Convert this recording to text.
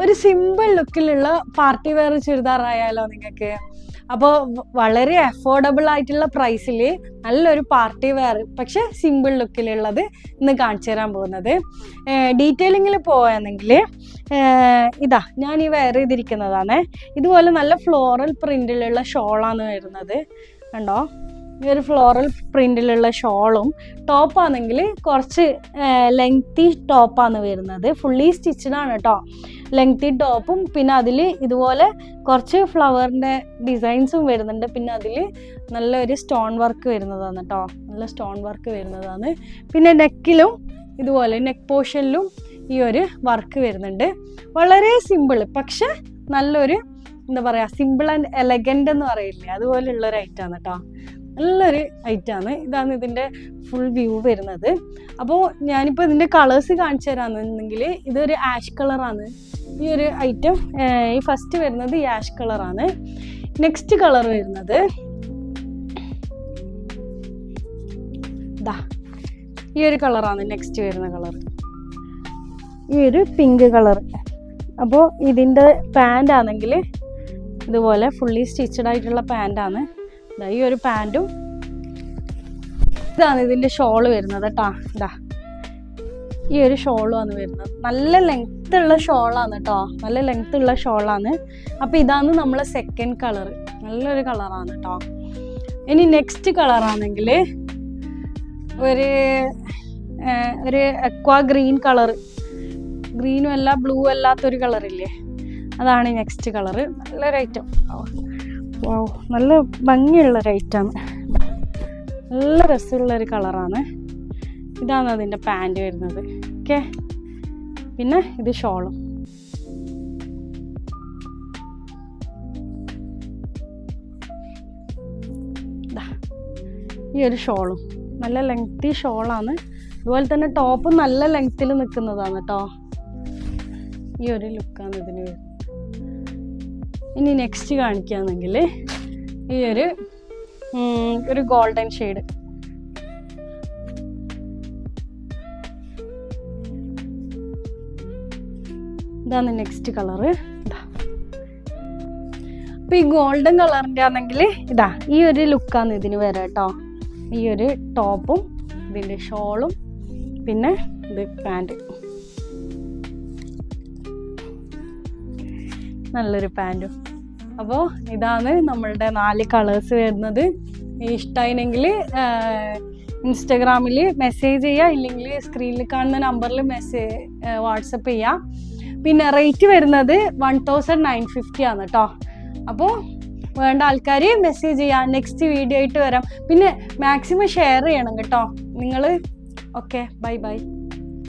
ഒരു simple ലുക്കിലുള്ള party wear churidar ആയാലോ നിങ്ങൾക്ക്. അപ്പോൾ വളരെ അഫോർഡബിൾ ആയിട്ടുള്ള പ്രൈസിൽ നല്ലൊരു പാർട്ടി വെയർ പക്ഷെ സിമ്പിൾ ലുക്കിലുള്ളത് ഇന്ന് കാണിച്ചു തരാൻ പോകുന്നത്. ഡീറ്റെയിലിങ്ങിൽ പോയാണെങ്കിൽ ഇതാ ഞാൻ ഈ വെയർ ചെയ്തിരിക്കുന്നതാണ്. ഇതുപോലെ നല്ല ഫ്ലോറൽ പ്രിന്റിലുള്ള ഷോളാണ് വരുന്നത്. കണ്ടോ, ഈ ഒരു ഫ്ലോറൽ പ്രിന്റിലുള്ള ഷോളും ടോപ്പാണെങ്കിൽ കുറച്ച് ലെങ്തി ടോപ്പാണ് വരുന്നത്. ഫുള്ളി സ്റ്റിച്ചഡാണ് കേട്ടോ. ലെങ്തി ടോപ്പും പിന്നെ അതിൽ ഇതുപോലെ കുറച്ച് ഫ്ലവറിൻ്റെ ഡിസൈൻസും വരുന്നുണ്ട്. പിന്നെ അതിൽ നല്ലൊരു സ്റ്റോൺ വർക്ക് വരുന്നതാണ് കേട്ടോ. നല്ല സ്റ്റോൺ വർക്ക് വരുന്നതാണ്. പിന്നെ നെക്കിലും ഇതുപോലെ നെക്ക് പോർഷനിലും ഈ ഒരു വർക്ക് വരുന്നുണ്ട്. വളരെ സിമ്പിൾ പക്ഷെ നല്ലൊരു എന്താ പറയുക, സിമ്പിൾ ആൻഡ് എലഗൻ്റ് എന്ന് പറയില്ലേ, അതുപോലെയുള്ളൊരു ഐറ്റമാണ് കേട്ടോ. നല്ലൊരു ഐറ്റമാണ്. ഇതാണ് ഇതിൻ്റെ ഫുൾ വ്യൂ വരുന്നത്. അപ്പോൾ ഞാനിപ്പോൾ ഇതിൻ്റെ കളേഴ്സ് കാണിച്ചു തരാമെന്നുണ്ടെങ്കിൽ ഇതൊരു ആഷ് കളറാണ് ഈ ഒരു ഐറ്റം. ഈ ഫസ്റ്റ് വരുന്നത് ഈ ആഷ് കളറാണ്. നെക്സ്റ്റ് കളർ വരുന്നത് ഈ ഒരു കളറാണ്. നെക്സ്റ്റ് വരുന്ന കളർ ഈ ഒരു പിങ്ക് കളർ. അപ്പോൾ ഇതിൻ്റെ പാൻ്റ് ആണെങ്കിൽ ഇതുപോലെ ഫുള്ളി സ്റ്റിച്ചഡ് ആയിട്ടുള്ള പാൻ്റാണ്. ഈ ഒരു പാൻറ്റും ഇതാണ് ഇതിൻ്റെ ഷോള് വരുന്നത് കേട്ടോ. ഈ ഒരു ഷോളുമാണ് വരുന്നത്. നല്ല ലെങ്ത് ഉള്ള ഷോളാണ് കേട്ടോ. നല്ല ലെങ്ത് ഉള്ള ഷോളാണ്. അപ്പോൾ ഇതാണ് നമ്മളെ സെക്കൻഡ് കളർ. നല്ലൊരു കളറാണ് കേട്ടോ. ഇനി നെക്സ്റ്റ് കളറാണെങ്കിൽ ഒരു അക്വാ ഗ്രീൻ കളർ. ഗ്രീനും അല്ല ബ്ലൂ അല്ലാത്തൊരു കളറില്ലേ, അതാണ് നെക്സ്റ്റ് കളറ്. നല്ലൊരു ഐറ്റം. നല്ല ഭംഗിയുള്ളൊരു ഐറ്റമാണ്. നല്ല രസമുള്ളൊരു കളറാണ്. ഇതാണ് അതിൻ്റെ പാൻറ് വരുന്നത്. ഓക്കെ, പിന്നെ ഇത് ഷോളും. ഈ ഒരു ഷോളും നല്ല ലെങ്തി ഷോളാണ്. അതുപോലെ തന്നെ ടോപ്പ് നല്ല ലെങ്ത്തിൽ നിൽക്കുന്നതാണ് കേട്ടോ. ഈ ഒരു ലുക്കാണ് ഇതിന് വരുന്നത്. ഇനി നെക്സ്റ്റ് കാണിക്കുകയാണെങ്കിൽ ഈ ഒരു ഗോൾഡൻ ഷെയ്ഡ്. ഇതാണ് നെക്സ്റ്റ് കളറ്. അപ്പോൾ ഈ ഗോൾഡൻ കളറിൻ്റെ ആണെങ്കിൽ ഈ ഒരു ലുക്കാണ് ഇതിന് വരാം കേട്ടോ. ഈ ഒരു ടോപ്പും ഇതിൻ്റെ ഷോളും പിന്നെ ഇത് പാൻറ്. നല്ലൊരു പാൻറ്റും. അപ്പോൾ ഇതാണ് നമ്മളുടെ 4 കളേഴ്സ് വരുന്നത്. ഇഷ്ടമായില്ലെങ്കിൽ ഇൻസ്റ്റഗ്രാമിൽ മെസ്സേജ് ചെയ്യുക, ഇല്ലെങ്കിൽ സ്ക്രീനിൽ കാണുന്ന നമ്പറിൽ വാട്സപ്പ് ചെയ്യുക. പിന്നെ റേറ്റ് വരുന്നത് 1950 ആണ് കേട്ടോ. അപ്പോൾ വേണ്ട ആൾക്കാർ മെസ്സേജ് ചെയ്യുക. നെക്സ്റ്റ് വീഡിയോ ആയിട്ട് വരാം. പിന്നെ മാക്സിമം ഷെയർ ചെയ്യണം കേട്ടോ നിങ്ങൾ. Okay, bye bye.